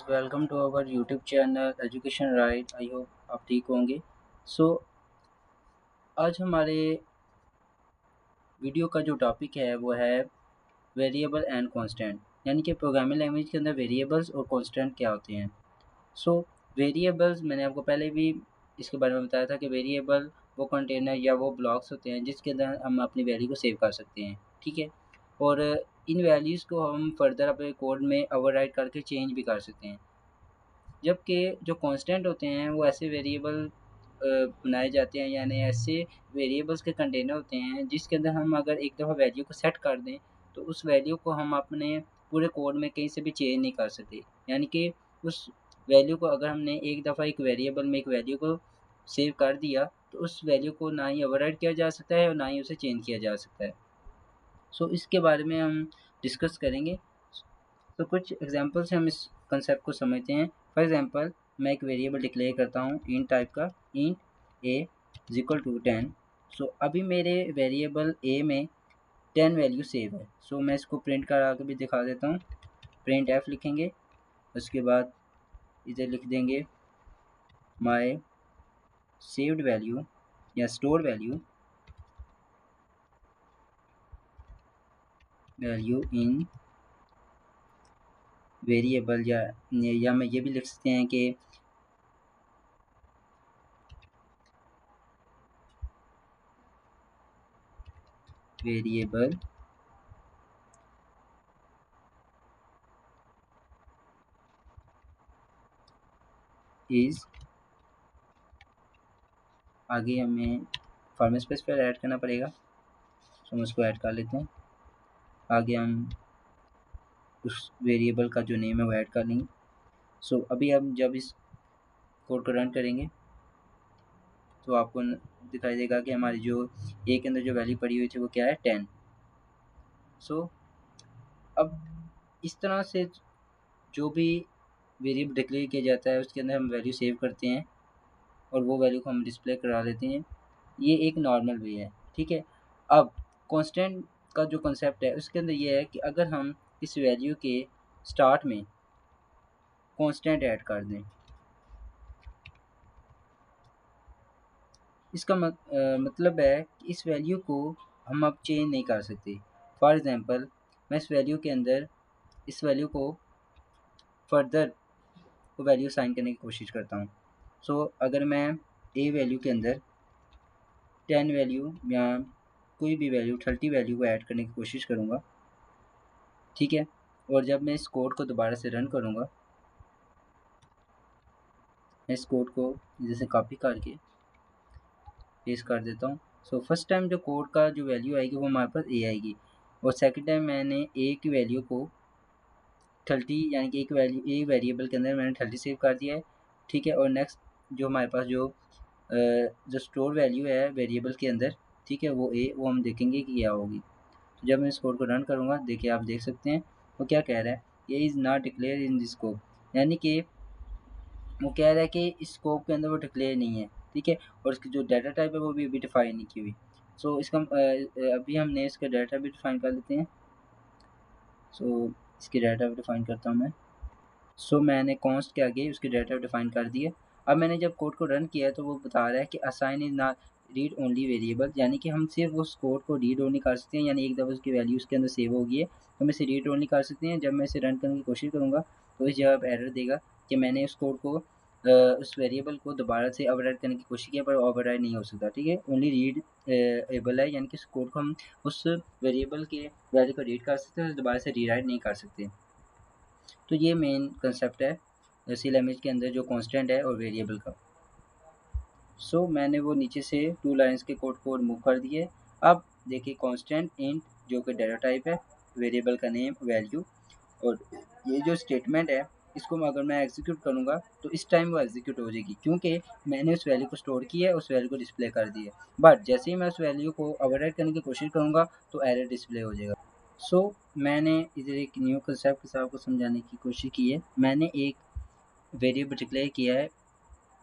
Welcome to our YouTube channel education right. I hope आप ठीक होंगे। सो आज हमारे वीडियो का जो टॉपिक है वो है वेरिएबल एंड कांस्टेंट, यानी कि प्रोग्रामिंग लैंग्वेज के अंदर वेरिएबल्स और कांस्टेंट क्या होते हैं। सो वेरिएबल्स मैंने आपको पहले भी इसके बारे में बताया था कि वेरिएबल वो कंटेनर या वो ब्लॉक्स होते हैं जिसके अंदर हम अपनी वैल्यू को सेव कर सकते हैं, ठीक है। और इन वैल्यूज़ को हम फर्दर अपने कोड में ओवरराइट करके चेंज भी कर सकते हैं। जबकि जो कांस्टेंट होते हैं वो ऐसे वेरिएबल बनाए जाते हैं, यानी ऐसे वेरिएबल्स के कंटेनर होते हैं जिसके अंदर हम अगर एक दफ़ा वैल्यू को सेट कर दें तो उस वैल्यू को हम अपने पूरे कोड में कहीं से भी चेंज नहीं कर सकते। यानी कि उस वैल्यू को अगर हमने एक दफ़ा एक वेरिएबल में एक वैल्यू को सेव कर दिया तो उस वैल्यू को ना ही ओवरराइट किया जा सकता है और ना ही उसे चेंज किया जा सकता है। सो इसके बारे में हम डिस्कस करेंगे। तो कुछ एग्जांपल से हम इस कंसेप्ट को समझते हैं। फॉर एग्जांपल, मैं एक वेरिएबल डिक्लेयर करता हूँ इंट टाइप का, int a is equal to 10। So अभी मेरे वेरिएबल ए में 10 वैल्यू सेव है। सो मैं इसको प्रिंट करा के भी दिखा देता हूँ। प्रिंट एफ लिखेंगे, उसके बाद इधर लिख देंगे माई सेव्ड वैल्यू या स्टोर वैल्यू इन वेरिएबल, या मैं ये भी लिख सकते हैं कि वेरिएबल इज, आगे हमें फॉर्मेट स्पेसिफायर ऐड करना पड़ेगा, तो हम उसको ऐड कर लेते हैं। आगे हम उस वेरिएबल का जो नेम है वो ऐड कर लेंगे। सो अभी हम जब इस कोड को रन करेंगे तो आपको दिखाई देगा कि हमारी जो ए के अंदर जो वैल्यू पड़ी हुई थी वो क्या है, 10। सो अब इस तरह से जो भी वेरिएबल डिक्लेयर किया जाता है उसके अंदर हम वैल्यू सेव करते हैं और वो वैल्यू को हम डिस्प्ले करा लेते हैं। ये एक नॉर्मल वे है, ठीक है। अब कांस्टेंट का जो कंसेप्ट है उसके अंदर ये है कि अगर हम इस वैल्यू के स्टार्ट में कांस्टेंट ऐड कर दें, इसका मतलब है कि इस वैल्यू को हम अब चेंज नहीं कर सकते। फॉर एग्ज़ाम्पल, मैं इस वैल्यू के अंदर इस वैल्यू को फर्दर को वैल्यू साइन करने की कोशिश करता हूँ। सो अगर मैं ए वैल्यू के अंदर 10 वैल्यू या कोई भी वैल्यू 30 वैल्यू को ऐड करने की कोशिश करूँगा, ठीक है। और जब मैं इस कोड को दोबारा से रन करूँगा, मैं इस कोड को जैसे कॉपी करके पेस्ट कर देता हूँ। सो फर्स्ट टाइम जो कोड का जो वैल्यू आएगी वो हमारे पास ए आएगी, और सेकंड टाइम मैंने ए की वैल्यू को 30, यानी कि एक वैल्यू ए वेरिएबल के अंदर मैंने 30 सेव कर दिया है, ठीक है। और नेक्स्ट जो हमारे पास जो स्टोर वैल्यू है वेरिएबल के अंदर, ठीक है, वो हम देखेंगे कि क्या होगी। तो जब मैं इस कोड को रन करूँगा, देखिए आप देख सकते हैं वो क्या कह रहा है, ये is not declare in this scope, यानी कि वो कह रहा है कि इस स्कोप के अंदर वो डिक्लेयर नहीं है, ठीक है। और इसकी जो डाटा टाइप है वो भी अभी डिफाइन नहीं की हुई। सो इसका अभी हमने इसका डाटा भी डिफाइन कर लेते हैं। सो इसकी डाटा भी डिफाइन करता हूँ मैं। सो मैंने कॉन्स्ट के आगे उसके डाटा डिफाइन कर दिए। अब मैंने जब कोड को रन किया तो वो बता रहा है कि assign is not read only variable, यानी कि हम सिर्फ उस कोड को रीड ओनली कर सकते हैं, यानी एक दफ़ा उसकी वैल्यू उसके अंदर सेव होगी है तो हम इसे रीड ओनली कर सकते हैं। जब मैं इसे रन करने की कोशिश करूँगा तो इस जगह पर एरर देगा कि मैंने उस कोड को उस वेरिएबल को दोबारा से ओवरराइड करने की कोशिश की पर ओवरराइड नहीं हो सकता, ठीक है। ओनली रीड एबल है, यानी कि उस कोड को हम उस वेरिएबल के वैल्यू को रीड कर सकते हैं, दोबारा से रीराइट नहीं कर सकते। तो ये मेन कंसेप्ट है सी लैंग्वेज के अंदर जो कांस्टेंट है और वेरिएबल का। सो मैंने वो नीचे से 2 लाइंस के कोड को रिमूव कर दिए। अब देखिए कांस्टेंट इंट जो कि डाटा टाइप है, वेरिएबल का नेम वैल्यू, और ये जो स्टेटमेंट है इसको अगर मैं एग्जीक्यूट करूँगा तो इस टाइम वो एग्जीक्यूट हो जाएगी क्योंकि मैंने उस वैल्यू को स्टोर किया है, उस वैल्यू को डिस्प्ले कर दिया है। बट जैसे ही मैं उस वैल्यू को ओवरराइट करने की कोशिश करूँगा तो एरर डिस्प्ले हो जाएगा। सो मैंने इधर एक न्यू कंसेप्ट के साथ आपको समझाने की कोशिश की है। मैंने एक वेरिएबल डिक्लेयर किया है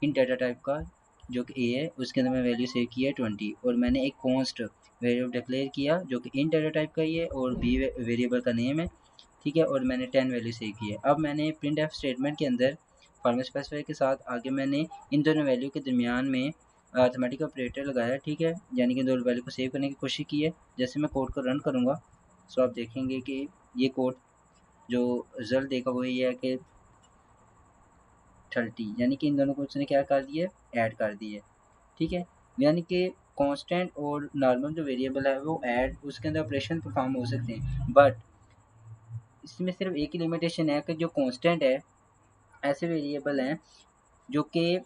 इन डाटा टाइप का जो कि ए है, उसके अंदर मैं वैल्यू सेव की है 20, और मैंने एक कॉन्स्ट वेरिएबल डिक्लेयर किया जो कि इन डाटा टाइप का ही है और बी वेरिएबल का नेम है, ठीक है, और मैंने 10 वैल्यू सेव की है। अब मैंने प्रिंट एफ स्टेटमेंट के अंदर फॉर्मेट स्पेसिफायर के साथ आगे मैंने इन दोनों वैल्यू के दरमियान में अरिथमेटिक ऑपरेटर लगाया, ठीक है, यानी कि दोनों वैल्यू को सेव करने की कोशिश की है। जैसे मैं कोड को रन करूँगा सो आप देखेंगे कि ये कोड जो रिजल्ट देगा वो ये है कि 30, यानी कि इन दोनों को उसने क्या कर दिया, ऐड कर दिया, ठीक है। यानी कि कांस्टेंट और नॉर्मल जो वेरिएबल है वो ऐड उसके अंदर ऑपरेशन परफॉर्म हो सकते हैं, बट इसमें सिर्फ एक ही लिमिटेशन है कि जो कांस्टेंट है ऐसे वेरिएबल हैं जो कि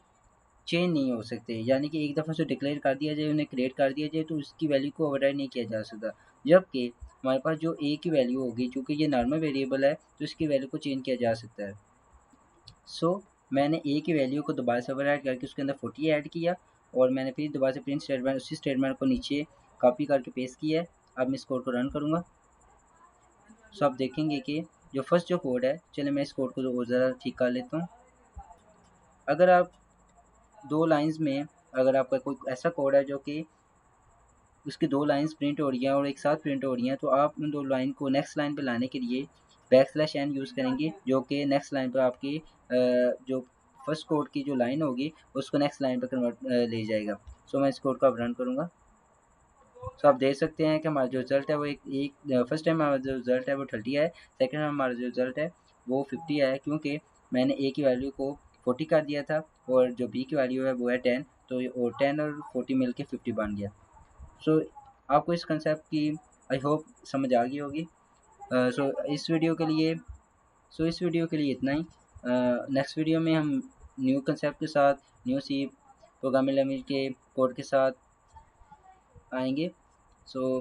चेंज नहीं हो सकते, यानी कि एक दफ़ा से डिक्लेयर कर दिया जाए, उन्हें क्रिएट कर दिया जाए तो उसकी वैल्यू को ओवरराइड नहीं किया जा सकता। जबकि हमारे पास जो ए की वैल्यू होगी, चूँकि ये नॉर्मल वेरिएबल है तो इसकी वैल्यू को चेंज किया जा सकता है। सो मैंने ए की वैल्यू को दोबारा से ओवरराइड करके उसके अंदर 40 ऐड किया और मैंने फिर दोबारा से प्रिंट स्टेटमेंट उसी स्टेटमेंट को नीचे कॉपी करके पेस्ट किया है। अब मैं इस कोड को रन करूँगा सो आप देखेंगे कि जो फर्स्ट जो कोड है, चलिए मैं इस कोड को और ज़्यादा ठीक कर लेता हूँ। अगर आप 2 लाइन्स में अगर आपका कोई ऐसा कोड है जो कि उसकी 2 लाइन्स प्रिंट हो रही हैं और एक साथ प्रिंट हो रही हैं, तो आप उन 2 लाइन को नेक्स्ट लाइन पे लाने के लिए \n यूज़ करेंगे, जो कि नेक्स्ट लाइन पर आपकी जो फर्स्ट कोड की जो लाइन होगी उसको नेक्स्ट लाइन पर कन्वर्ट ले जाएगा। सो मैं इस कोड को अब रन करूँगा। सो आप देख सकते हैं कि हमारा जो रिज़ल्ट है वो एक फर्स्ट टाइम हमारा जो रिज़ल्ट है वो 30 आया है, सेकंड टाइम हमारा जो रिज़ल्ट है वो 50 आया है, क्योंकि मैंने ए की वैल्यू को 40 कर दिया था और जो बी की वैल्यू है वो है 10, तो और 10 और 40 मिलके 50 बन गया। सो आपको इस कंसेप्ट की आई होप समझ आ गई होगी। इस वीडियो के लिए इतना ही। नेक्स्ट वीडियो में हम न्यू कंसेप्ट के साथ, न्यू सी प्रोग्रामिंग लैंग्वेज के कोड के साथ आएंगे। So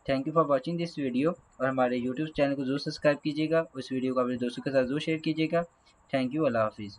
thank you for watching this video, और हमारे यूट्यूब चैनल को ज़रूर सब्सक्राइब कीजिएगा। उस वीडियो को अपने दोस्तों के साथ ज़रूर शेयर कीजिएगा। थैंक यू, अल्लाह हाफिज़।